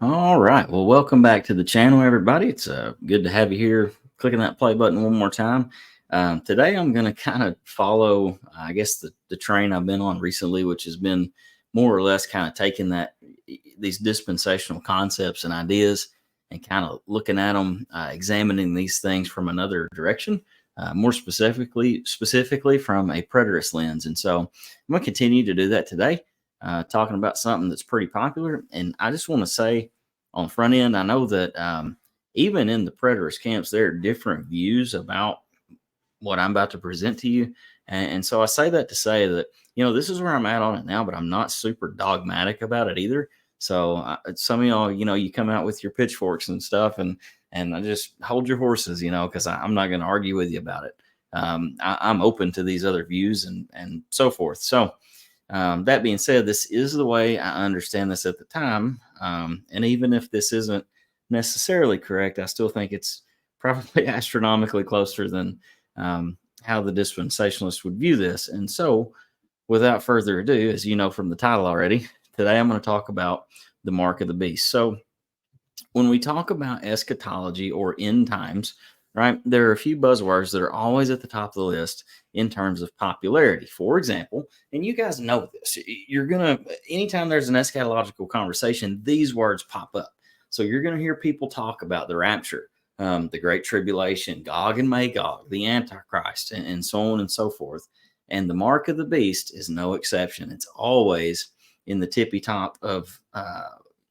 All right. Well, welcome back to the channel, everybody. It's good to have you here. Clicking that play button one more time. Today, I'm going to kind of follow, I guess, the train I've been on recently, which has been more or less kind of taking these dispensational concepts and ideas and kind of looking at them, examining these things from another direction, more specifically from a preterist lens. And so, I'm going to continue to do that today, talking about something that's pretty popular. And I just want to say on the front end, I know that even in the preterist camps, there are different views about what I'm about to present to you. And so I say that to say that, this is where I'm at on it now, but I'm not super dogmatic about it either. So some of y'all, you come out with your pitchforks and stuff, and I just hold your horses, because I'm not going to argue with you about it. I'm open to these other views and so forth. So that being said, this is the way I understand this at the time. And even if this isn't necessarily correct, I still think it's probably astronomically closer than how the dispensationalists would view this. And so, without further ado, as you know from the title already, today I'm going to talk about the mark of the beast. So, when we talk about eschatology or end times, right, there are a few buzzwords that are always at the top of the list in terms of popularity. For example, and you guys know this, anytime there's an eschatological conversation, these words pop up. So you're going to hear people talk about the rapture, the Great Tribulation, Gog and Magog, the Antichrist, and so on and so forth. And the mark of the beast is no exception. It's always in the tippy top of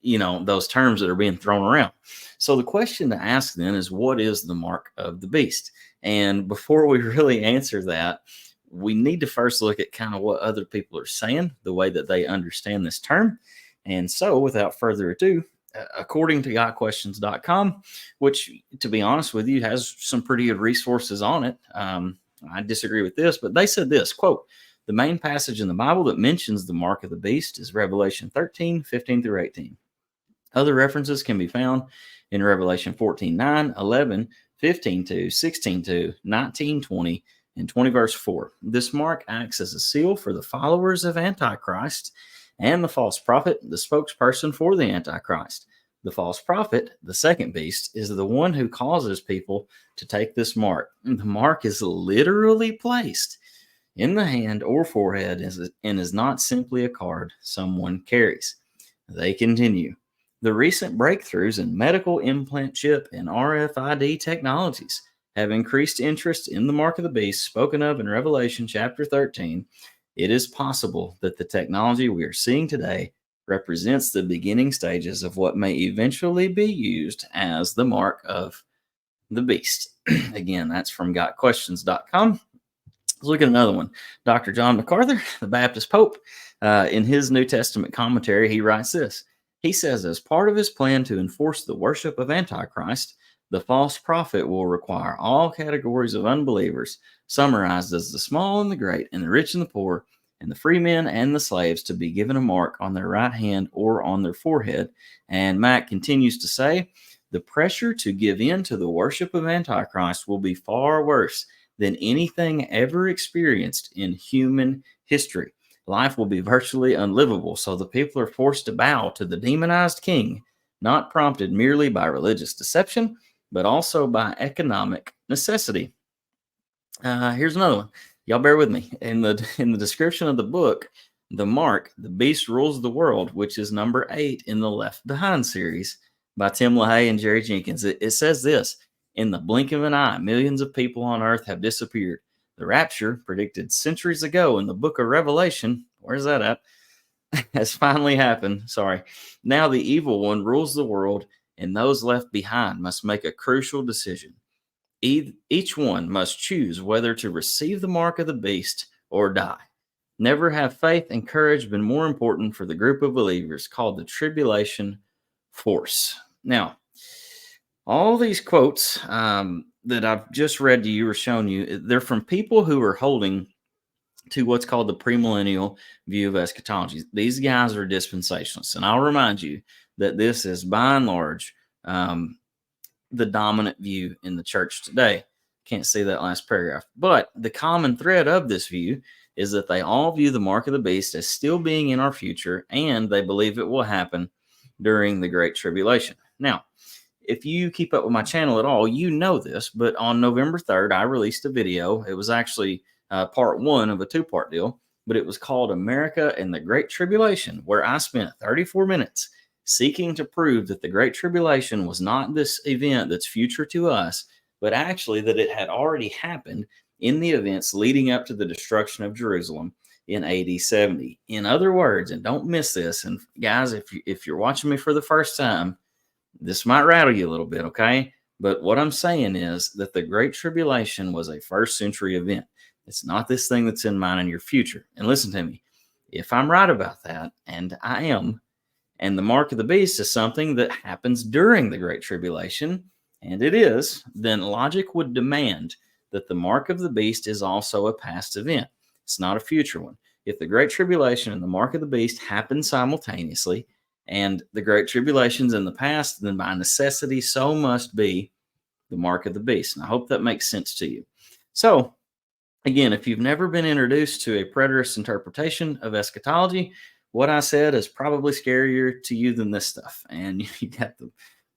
those terms that are being thrown around. So the question to ask then is, what is the mark of the beast? And before we really answer that, we need to first look at kind of what other people are saying, the way that they understand this term. And so without further ado, according to gotquestions.com, which, to be honest with you, has some pretty good resources on it. I disagree with this, but they said this, quote, the main passage in the Bible that mentions the mark of the beast is Revelation 13, 15 through 18. Other references can be found in Revelation 14:9, 11, 15:2, 16:2, 19:20, and 20 verse 4. This mark acts as a seal for the followers of Antichrist and the false prophet, the spokesperson for the Antichrist. The false prophet, the second beast, is the one who causes people to take this mark. The mark is literally placed in the hand or forehead and is not simply a card someone carries. They continue. The recent breakthroughs in medical implant chip and RFID technologies have increased interest in the mark of the beast spoken of in Revelation chapter 13. It is possible that the technology we are seeing today represents the beginning stages of what may eventually be used as the mark of the beast. Again, that's from gotquestions.com. Let's look at another one. Dr. John MacArthur, the Baptist Pope, in his New Testament commentary, he writes this. He says, as part of his plan to enforce the worship of Antichrist, the false prophet will require all categories of unbelievers, summarized as the small and the great, and the rich and the poor, and the free men and the slaves, to be given a mark on their right hand or on their forehead. And Mac continues to say, the pressure to give in to the worship of Antichrist will be far worse than anything ever experienced in human history. Life will be virtually unlivable, so the people are forced to bow to the demonized king, not prompted merely by religious deception, but also by economic necessity. Here's another one. Y'all bear with me. In the description of the book, The Mark, The Beast Rules the World, which is number 8 in the Left Behind series by Tim LaHaye and Jerry Jenkins, it says this, in the blink of an eye, millions of people on earth have disappeared. The rapture, predicted centuries ago in the book of Revelation, where's that at, has finally happened. Sorry. Now the evil one rules the world, and those left behind must make a crucial decision. Each one must choose whether to receive the mark of the beast or die. Never have faith and courage been more important for the group of believers called the tribulation force. Now, all these quotes that I've just read to you or shown you, they're from people who are holding to what's called the premillennial view of eschatology. These guys are dispensationalists. And I'll remind you that this is by and large the dominant view in the church today. Can't see that last paragraph. But the common thread of this view is that they all view the mark of the beast as still being in our future, and they believe it will happen during the Great Tribulation. Now, if you keep up with my channel at all, you know this, but on November 3rd, I released a video. It was actually part one of a two-part deal, but it was called America and the Great Tribulation, where I spent 34 minutes seeking to prove that the Great Tribulation was not this event that's future to us, but actually that it had already happened in the events leading up to the destruction of Jerusalem in AD 70. In other words, and don't miss this, and guys, if you're watching me for the first time, this might rattle you a little bit, okay? But what I'm saying is that the Great Tribulation was a first century event. It's not this thing that's in mine in your future. And listen to me, if I'm right about that, and I am, and the mark of the beast is something that happens during the Great Tribulation, and it is, then logic would demand that the mark of the beast is also a past event. It's not a future one. If the Great Tribulation and the mark of the beast happen simultaneously, and the Great Tribulation's in the past, then by necessity, so must be the mark of the beast. And I hope that makes sense to you. So, again, if you've never been introduced to a preterist interpretation of eschatology, what I said is probably scarier to you than this stuff. And you got the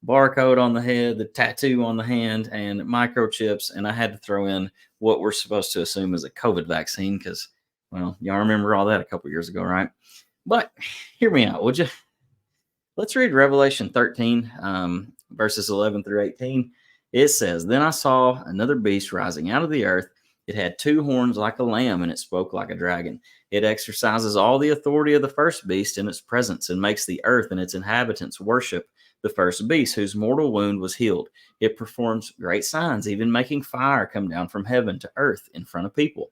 barcode on the head, the tattoo on the hand, and microchips. And I had to throw in what we're supposed to assume is a COVID vaccine because, well, y'all remember all that a couple years ago, right? But hear me out, would you? Let's read Revelation 13, verses 11 through 18. It says, "Then I saw another beast rising out of the earth. It had two horns like a lamb, and it spoke like a dragon. It exercises all the authority of the first beast in its presence, and makes the earth and its inhabitants worship the first beast, whose mortal wound was healed. It performs great signs, even making fire come down from heaven to earth in front of people.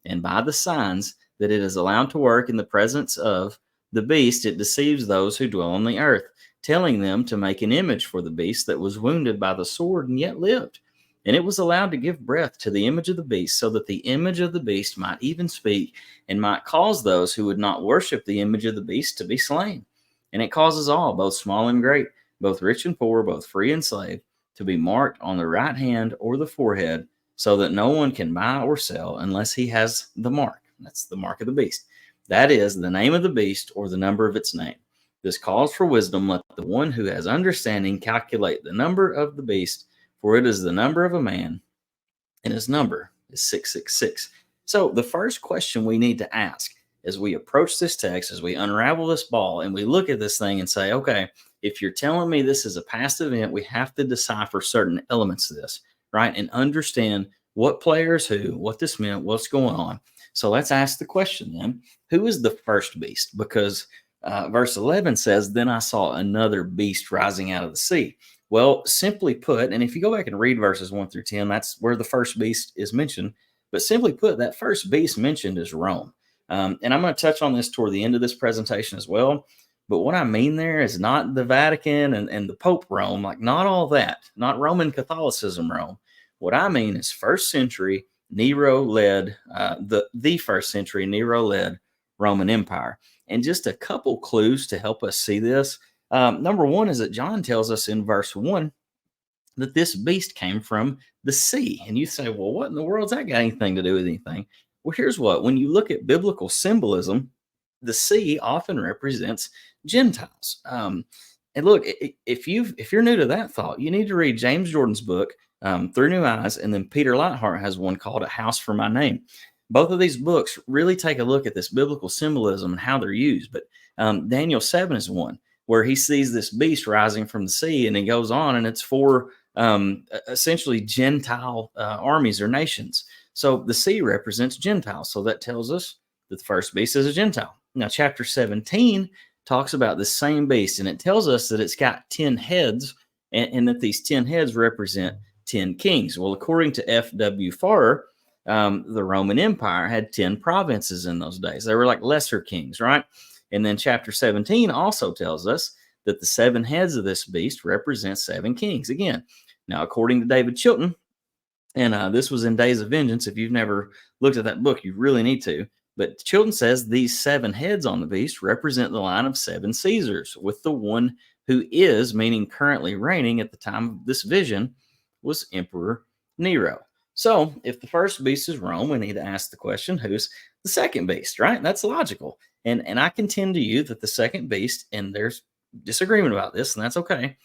And by the signs that it is allowed to work in the presence of the beast, it deceives those who dwell on the earth, telling them to make an image for the beast that was wounded by the sword and yet lived. And it was allowed to give breath to the image of the beast, so that the image of the beast might even speak, and might cause those who would not worship the image of the beast to be slain. And it causes all, both small and great, both rich and poor, both free and slave, to be marked on the right hand or the forehead, so that no one can buy or sell unless he has the mark." That's the mark of the beast. "That is the name of the beast or the number of its name. This calls for wisdom. Let the one who has understanding calculate the number of the beast, for it is the number of a man, and his number is 666. So the first question we need to ask as we approach this text, as we unravel this ball and we look at this thing and say, okay, if you're telling me this is a past event, we have to decipher certain elements of this, right? And understand what players who, what this meant, what's going on. So let's ask the question then, who is the first beast? Because verse 11 says, "Then I saw another beast rising out of the sea." Well, simply put, and if you go back and read verses 1 through 10, that's where the first beast is mentioned. But simply put, that first beast mentioned is Rome. And I'm going to touch on this toward the end of this presentation as well. But what I mean there is not the Vatican and the Pope Rome, like not all that, not Roman Catholicism Rome. What I mean is first century Nero-led, the first century Nero-led Roman Empire. And just a couple clues to help us see this. Number one is that John tells us in verse 1 that this beast came from the sea. And you say, well, what in the world's that got anything to do with anything? Well, here's what. When you look at biblical symbolism, the sea often represents Gentiles. And look, if you're new to that thought, you need to read James Jordan's book, Through New Eyes, and then Peter Lightheart has one called A House for My Name. Both of these books really take a look at this biblical symbolism and how they're used. But Daniel 7 is one where he sees this beast rising from the sea, and he goes on, and it's for essentially Gentile armies or nations. So the sea represents Gentiles. So that tells us that the first beast is a Gentile. Now, chapter 17 talks about the same beast, and it tells us that it's got 10 heads, and that these 10 heads represent 10 kings. Well, according to F.W. Farrer, the Roman Empire had 10 provinces in those days. They were like lesser kings, right? And then chapter 17 also tells us that the 7 heads of this beast represent 7 kings. Again, now, according to David Chilton, and this was in Days of Vengeance. If you've never looked at that book, you really need to. But Chilton says these 7 heads on the beast represent the line of 7 Caesars, with the one who is, meaning currently reigning at the time of this vision, was Emperor Nero. So if the first beast is Rome, we need to ask the question, who's the second beast, right? That's logical. And I contend to you that the second beast, and there's disagreement about this, and that's okay.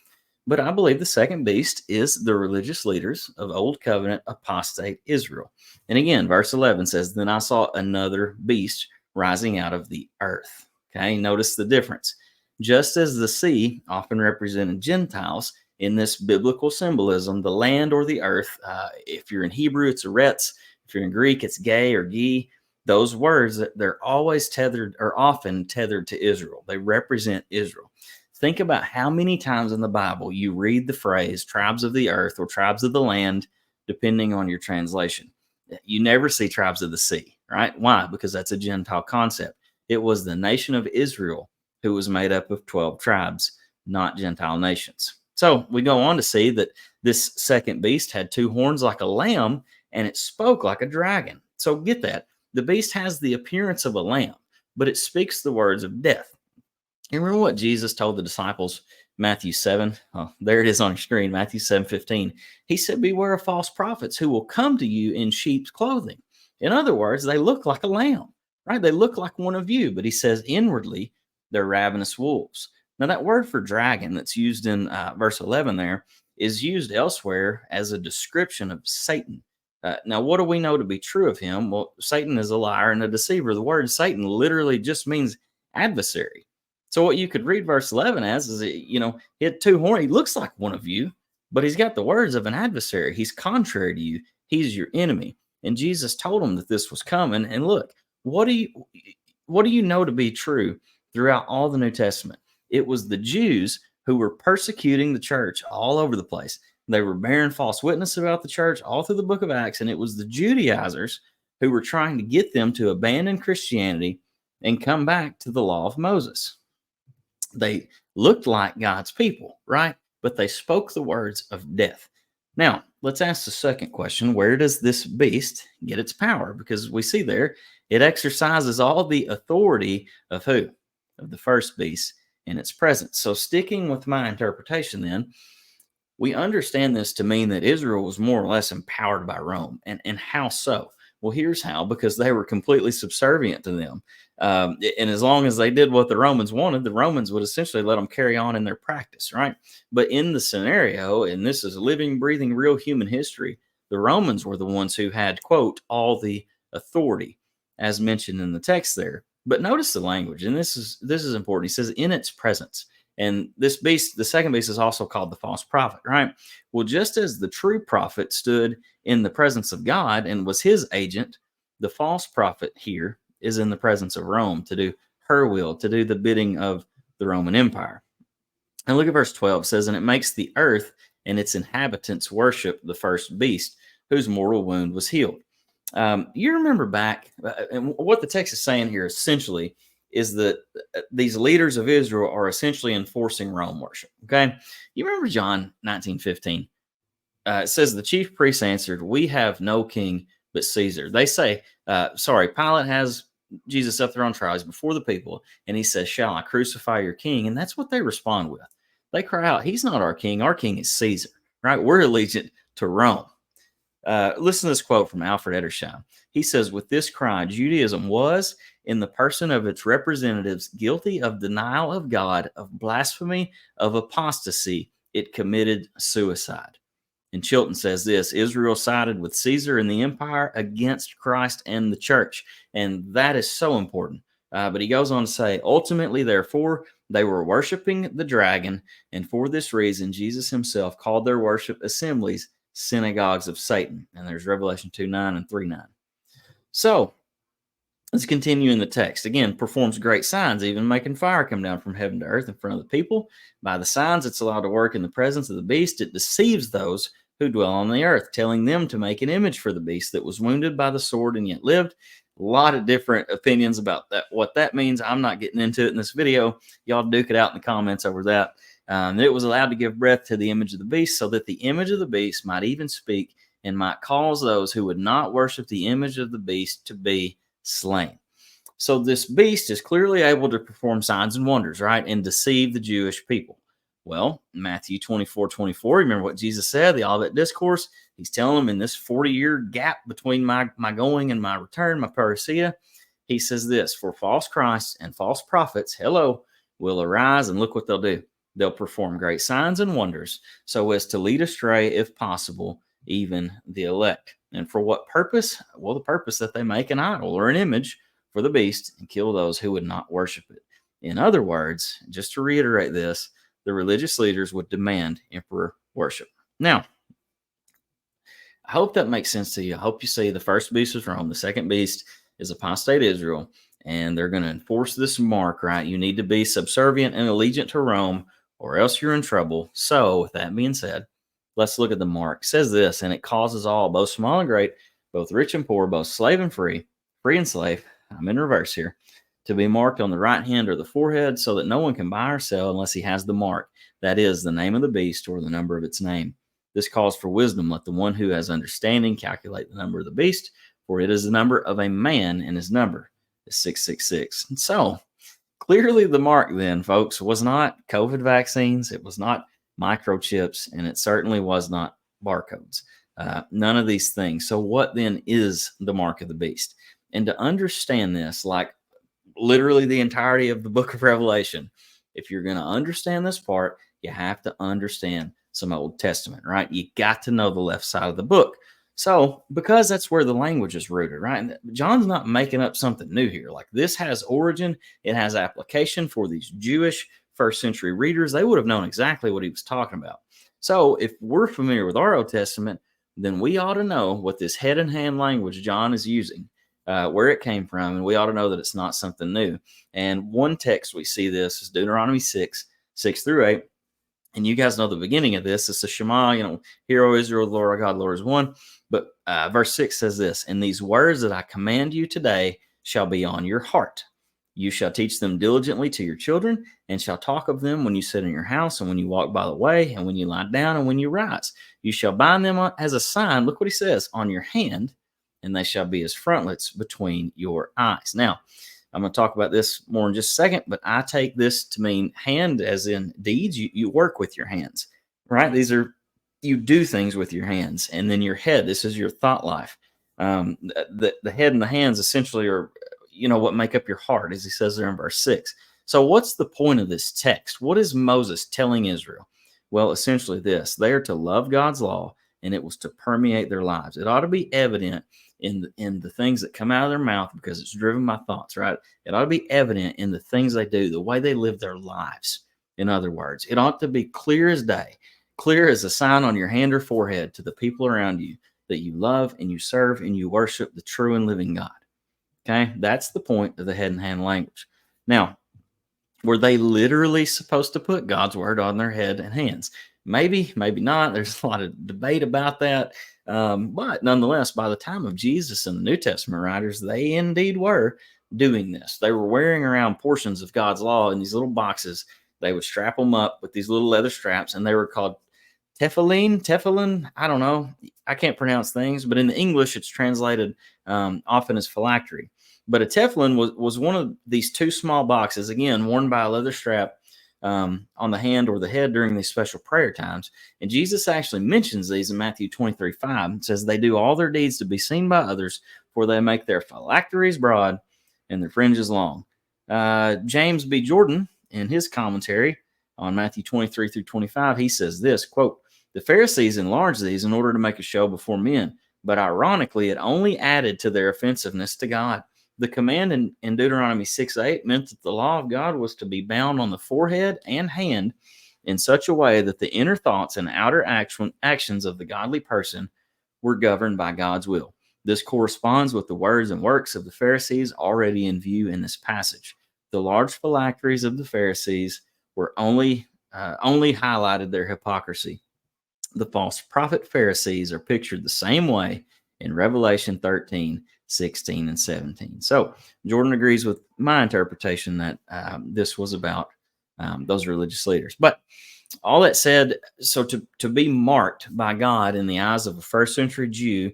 But I believe the second beast is the religious leaders of Old Covenant apostate Israel. And again, verse 11 says, Then I saw another beast rising out of the earth. Okay, notice the difference. Just as the sea often represented Gentiles in this biblical symbolism, the land or the earth, if you're in Hebrew, it's eretz. If you're in Greek, it's gay or gi. Those words, they're always tethered or often tethered to Israel. They represent Israel. Think about how many times in the Bible you read the phrase tribes of the earth or tribes of the land, depending on your translation. You never see tribes of the sea, right? Why? Because that's a Gentile concept. It was the nation of Israel who was made up of 12 tribes, not Gentile nations. So we go on to see that this second beast had two horns like a lamb and it spoke like a dragon. So get that. The beast has the appearance of a lamb, but it speaks the words of death. You remember what Jesus told the disciples, Matthew 7? Oh, there it is on your screen, Matthew 7:15. He said, Beware of false prophets who will come to you in sheep's clothing. In other words, they look like a lamb, right? They look like one of you, but he says inwardly they're ravenous wolves. Now, that word for dragon that's used in verse 11 there is used elsewhere as a description of Satan. Now, what do we know to be true of him? Well, Satan is a liar and a deceiver. The word Satan literally just means adversary. So what you could read verse 11 as is, he had two horns. He looks like one of you, but he's got the words of an adversary. He's contrary to you. He's your enemy. And Jesus told him that this was coming. And look, what do you know to be true throughout all the New Testament? It was the Jews who were persecuting the church all over the place. They were bearing false witness about the church all through the book of Acts. And it was the Judaizers who were trying to get them to abandon Christianity and come back to the law of Moses. They looked like God's people, right? But they spoke the words of death. Now, let's ask the second question. Where does this beast get its power? Because we see there, it exercises all the authority of who? Of the first beast in its presence. So sticking with my interpretation then, we understand this to mean that Israel was more or less empowered by Rome. And how so? Well, here's how, because they were completely subservient to them. And as long as they did what the Romans wanted, the Romans would essentially let them carry on in their practice, right? But in the scenario, and this is living, breathing, real human history, the Romans were the ones who had, quote, all the authority, as mentioned in the text there. But notice the language, and this is important. He says, in its presence. And this beast, the second beast, is also called the false prophet, right? Well, just as the true prophet stood in the presence of God and was his agent, the false prophet here is in the presence of Rome to do her will, to do the bidding of the Roman Empire. And look at verse 12. It says, And it makes the earth and its inhabitants worship the first beast, whose mortal wound was healed. You remember back, and what the text is saying here essentially is that these leaders of Israel are essentially enforcing Rome worship. Okay. You remember John 19:15. It says, The chief priests answered, We have no king but Caesar. They say, Pilate has Jesus up there on trial. He's before the people. And he says, Shall I crucify your king? And that's what they respond with. They cry out, He's not our king. Our king is Caesar, right? We're allegiant to Rome. Listen to this quote from Alfred Edersheim. He says, With this cry, Judaism was, in the person of its representatives, guilty of denial of God, of blasphemy, of apostasy. It committed suicide. And Chilton says this, Israel sided with Caesar and the empire against Christ and the church. And that is so important. But he goes on to say, ultimately, therefore, they were worshiping the dragon. And for this reason, Jesus himself called their worship assemblies synagogues of Satan. And there's Revelation 2:9 and 3:9. So let's continue in the text. Again, performs great signs, even making fire come down from heaven to earth in front of the people. By the signs, it's allowed to work in the presence of the beast. It deceives those who dwell on the earth, telling them to make an image for the beast that was wounded by the sword and yet lived. A lot of different opinions about that, what that means. I'm not getting into it in this video. Y'all duke it out in the comments over that. It was allowed to give breath to the image of the beast, so that the image of the beast might even speak and might cause those who would not worship the image of the beast to be slain. So this beast is clearly able to perform signs and wonders, right, and deceive the Jewish people. Well, Matthew 24:24, remember what Jesus said, the Olivet Discourse. He's telling them in this 40-year gap between my going and my return, my parousia, he says this, For false Christs and false prophets, will arise, and look what they'll do. They'll perform great signs and wonders so as to lead astray, if possible, even the elect. And for what purpose? Well, the purpose that they make an idol or an image for the beast and kill those who would not worship it. In other words, just to reiterate this, the religious leaders would demand emperor worship. Now, I hope that makes sense to you. I hope you see the first beast is Rome, the second beast is apostate Israel, and they're going to enforce this mark, right? You need to be subservient and allegiant to Rome, or else you're in trouble. So, with that being said, let's look at the mark. It says this, and it causes all, both small and great, both rich and poor, both slave and free, free and slave. I'm in reverse here. To be marked on the right hand or the forehead, so that no one can buy or sell unless he has the mark, that is, the name of the beast or the number of its name. This calls for wisdom. Let the one who has understanding calculate the number of the beast, for it is the number of a man, and his number is 666. And so, clearly the mark then, folks, was not COVID vaccines, it was not microchips, and it certainly was not barcodes. None of these things. So what then is the mark of the beast? And to understand this, like literally the entirety of the book of Revelation, if you're going to understand this part, you have to understand some Old Testament, right? You got to know the left side of the book. So, because that's where the language is rooted, right? And John's not making up something new here. Like, this has origin, it has application for these Jewish first century readers. They would have known exactly what he was talking about. So, if we're familiar with our Old Testament, then we ought to know what this head and hand language John is using, where it came from, and we ought to know that it's not something new. And one text we see this is Deuteronomy 6 through 8. And you guys know the beginning of this. It's the Shema, Hear, O Israel, the Lord our God, the Lord is one. But verse 6 says this, and these words that I command you today shall be on your heart. You shall teach them diligently to your children, and shall talk of them when you sit in your house, and when you walk by the way, and when you lie down, and when you rise. You shall bind them as a sign, look what he says, on your hand, and they shall be as frontlets between your eyes. Now, I'm going to talk about this more in just a second, but I take this to mean hand as in deeds. You work with your hands, right? You do things with your hands. And then your head, this is your thought life. The head and the hands essentially are, what make up your heart, as he says there in verse 6. So what's the point of this text? What is Moses telling Israel? Well, essentially this. They are to love God's law, and it was to permeate their lives. It ought to be evident in the things that come out of their mouth, because it's driven by thoughts, right? It ought to be evident in the things they do, the way they live their lives. In other words, it ought to be clear as day, clear as a sign on your hand or forehead to the people around you that you love and you serve and you worship the true and living God. Okay, that's the point of the head and hand language. Now, were they literally supposed to put God's word on their head and hands? Maybe, maybe not. There's a lot of debate about that. But nonetheless, by the time of Jesus and the New Testament writers, they indeed were doing this. They were wearing around portions of God's law in these little boxes. They would strap them up with these little leather straps, and they were called tefillin. I don't know. I can't pronounce things, but in the English, it's translated often as phylactery. But a tefillin was one of these two small boxes, again, worn by a leather strap on the hand or the head during these special prayer times. And Jesus actually mentions these in Matthew 23:5. It says, they do all their deeds to be seen by others, for they make their phylacteries broad and their fringes long. James B. Jordan, in his commentary on Matthew 23 through 25, he says this, quote, the Pharisees enlarged these in order to make a show before men, but ironically, it only added to their offensiveness to God. The command in Deuteronomy 6:8 meant that the law of God was to be bound on the forehead and hand in such a way that the inner thoughts and outer actions of the godly person were governed by God's will. This corresponds with the words and works of the Pharisees already in view in this passage. The large phylacteries of the Pharisees were only highlighted their hypocrisy. The false prophet Pharisees are pictured the same way in Revelation 13, 16, and 17. So Jordan agrees with my interpretation that this was about those religious leaders. But all that said, so to be marked by God in the eyes of a first century Jew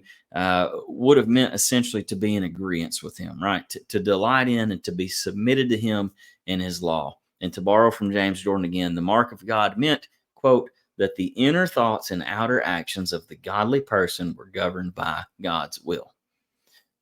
would have meant essentially to be in agreement with him, right? To delight in and to be submitted to him and his law. And to borrow from James Jordan again, the mark of God meant, quote, that the inner thoughts and outer actions of the godly person were governed by God's will.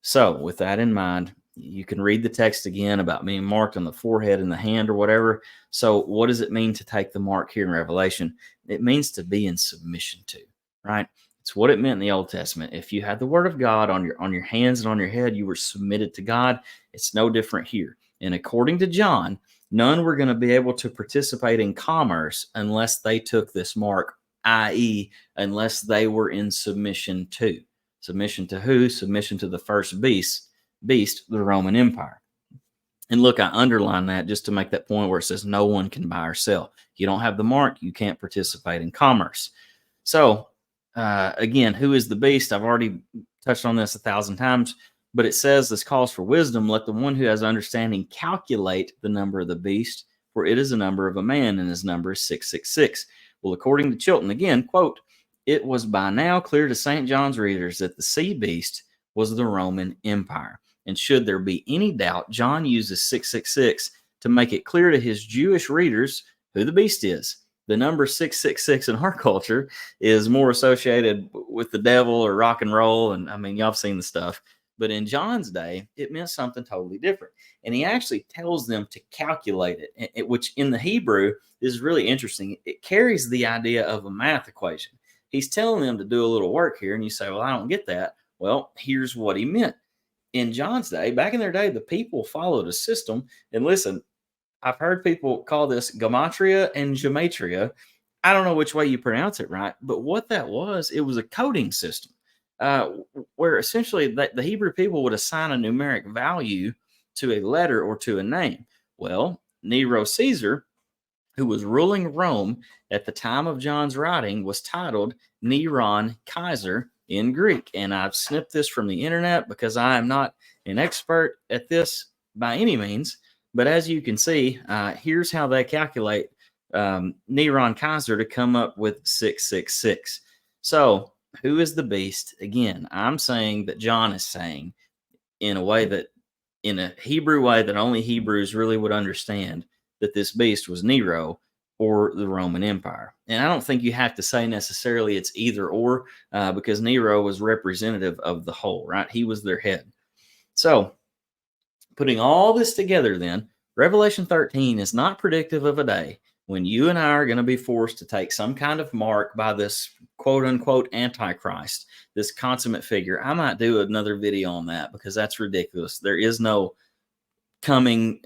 So with that in mind, You can read the text again about being marked on the forehead and the hand or whatever. So, what does it mean to take the mark here in Revelation? It means to be in submission to, right? It's what it meant in the Old Testament. If you had the word of God on your hands and on your head, you were submitted to God. It's no different here. And according to John, none were going to be able to participate in commerce unless they took this mark, i.e., unless they were in submission to. Submission to who? Submission to the first beast, the Roman Empire. And look, I underline that just to make that point where it says no one can buy or sell. You don't have the mark, you can't participate in commerce. So, again, who is the beast? I've already touched on this 1,000 times, but it says this calls for wisdom. Let the one who has understanding calculate the number of the beast, for it is the number of a man, and his number is 666. Well, according to Chilton, again, quote, it was by now clear to St. John's readers that the sea beast was the Roman Empire. And should there be any doubt, John uses 666 to make it clear to his Jewish readers who the beast is. The number 666 in our culture is more associated with the devil or rock and roll. And I mean, y'all have seen the stuff. But in John's day, it meant something totally different. And he actually tells them to calculate it, which in the Hebrew is really interesting. It carries the idea of a math equation. He's telling them to do a little work here. And you say, well, I don't get that. Well, here's what he meant. In John's day, back in their day, the people followed a system. And listen, I've heard people call this gematria and gematria. I don't know which way you pronounce it right, but what that was, it was a coding system where essentially the Hebrew people would assign a numeric value to a letter or to a name. Well, Nero Caesar, who was ruling Rome at the time of John's writing, was titled Neron Kaiser in Greek. And I've snipped this from the internet because I am not an expert at this by any means. But as you can see, here's how they calculate Neron Kaiser to come up with 666. So who is the beast? Again, I'm saying that John is saying in a Hebrew way that only Hebrews really would understand, that this beast was Nero or the Roman Empire. And I don't think you have to say necessarily it's either or, because Nero was representative of the whole, right? He was their head. So putting all this together then, Revelation 13 is not predictive of a day when you and I are going to be forced to take some kind of mark by this quote unquote Antichrist, this consummate figure. I might do another video on that because that's ridiculous. There is no coming,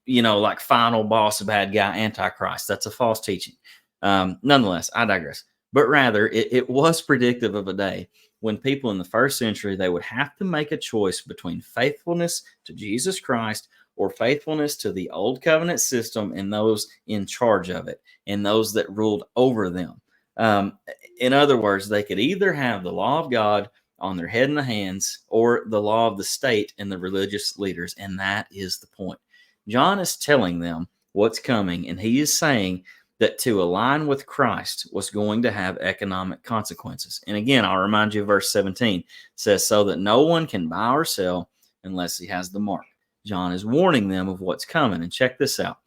like final boss bad guy Antichrist. That's a false teaching. Nonetheless, I digress. But rather, it was predictive of a day when people in the first century, they would have to make a choice between faithfulness to Jesus Christ or faithfulness to the old covenant system and those in charge of it and those that ruled over them. In other words, they could either have the law of God on their head and the hands or the law of the state and the religious leaders. And that is the point. John is telling them what's coming, and he is saying that to align with Christ was going to have economic consequences. And again, I'll remind you of verse 17. It says, so that no one can buy or sell unless he has the mark. John is warning them of what's coming. And check this out.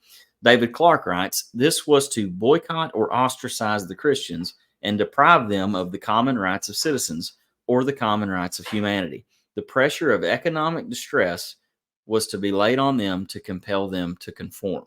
David Clark writes, this was to boycott or ostracize the Christians and deprive them of the common rights of citizens or the common rights of humanity. The pressure of economic distress was to be laid on them to compel them to conform.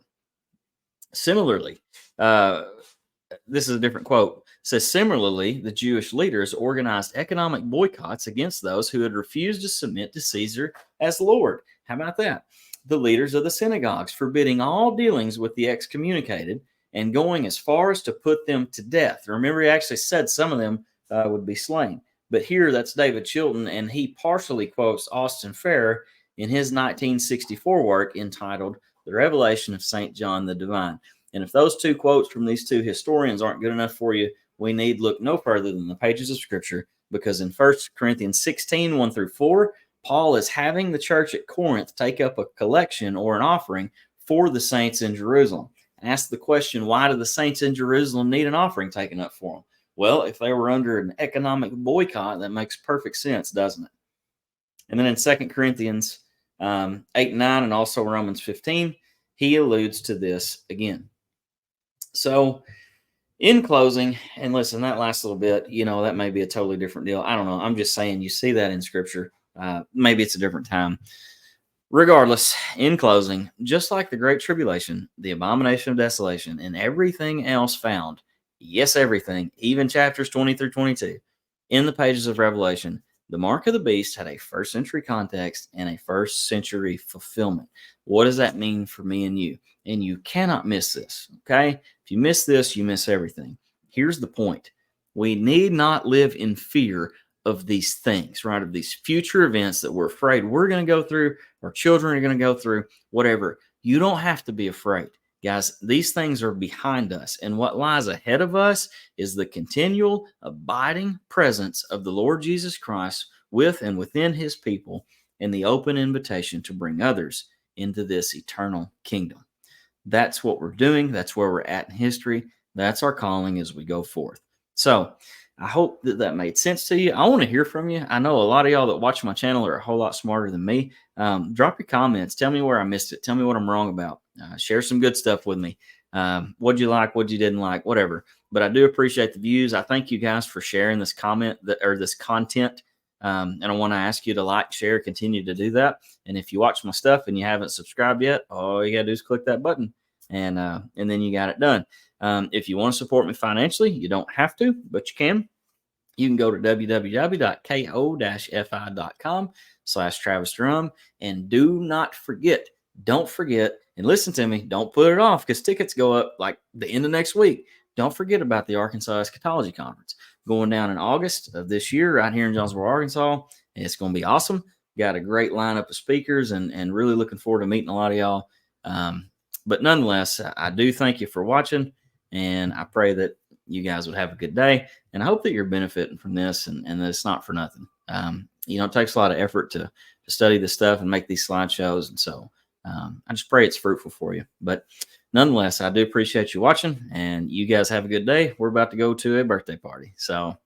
Similarly, this is a different quote. It says, similarly, the Jewish leaders organized economic boycotts against those who had refused to submit to Caesar as Lord. How about that? The leaders of the synagogues forbidding all dealings with the excommunicated and going as far as to put them to death. Remember, he actually said some of them would be slain. But here, that's David Chilton, and he partially quotes Austin Farrer in his 1964 work entitled The Revelation of St. John the Divine. And if those two quotes from these two historians aren't good enough for you, we need look no further than the pages of Scripture, because in 1 Corinthians 16, 1 through 4, Paul is having the church at Corinth take up a collection or an offering for the saints in Jerusalem. Ask the question, why do the saints in Jerusalem need an offering taken up for them? Well, if they were under an economic boycott, that makes perfect sense, doesn't it? And then in 2 Corinthians 8 and 9 and also Romans 15, he alludes to this again. So in closing, and listen, that last little bit, that may be a totally different deal. I don't know. I'm just saying you see that in Scripture. Maybe it's a different time. Regardless, in closing, just like the Great Tribulation, the abomination of desolation, and everything else found, yes, everything, even chapters 20 through 22, in the pages of Revelation, the mark of the beast had a first century context and a first century fulfillment. What does that mean for me and you? And you cannot miss this, okay? If you miss this, you miss everything. Here's the point: we need not live in fear of these things, right? Of these future events that we're afraid we're going to go through, our children are going to go through, whatever. You don't have to be afraid. Guys, these things are behind us. And what lies ahead of us is the continual, abiding presence of the Lord Jesus Christ with and within his people, and the open invitation to bring others into this eternal kingdom. That's what we're doing. That's where we're at in history. That's our calling as we go forth. So I hope that that made sense to you. I want to hear from you. I know a lot of y'all that watch my channel are a whole lot smarter than me. Drop your comments. Tell me where I missed it. Tell me what I'm wrong about. Share some good stuff with me. What'd you like? What you didn't like? Whatever. But I do appreciate the views. I thank you guys for sharing this comment or this content. And I want to ask you to like, share, continue to do that. And if you watch my stuff and you haven't subscribed yet, all you gotta do is click that button, and then you got it done. If you want to support me financially, you don't have to, but you can. You can go to www.ko-fi.com/Travis Drum. And don't forget, and listen to me, don't put it off because tickets go up like the end of next week. Don't forget about the Arkansas Eschatology Conference going down in August of this year right here in Jonesboro, Arkansas. It's going to be awesome. Got a great lineup of speakers and really looking forward to meeting a lot of y'all. But nonetheless, I do thank you for watching, and I pray that you guys would have a good day. And I hope that you're benefiting from this and that it's not for nothing. It takes a lot of effort to study this stuff and make these slideshows. And so I just pray it's fruitful for you. But nonetheless, I do appreciate you watching, and you guys have a good day. We're about to go to a birthday party. So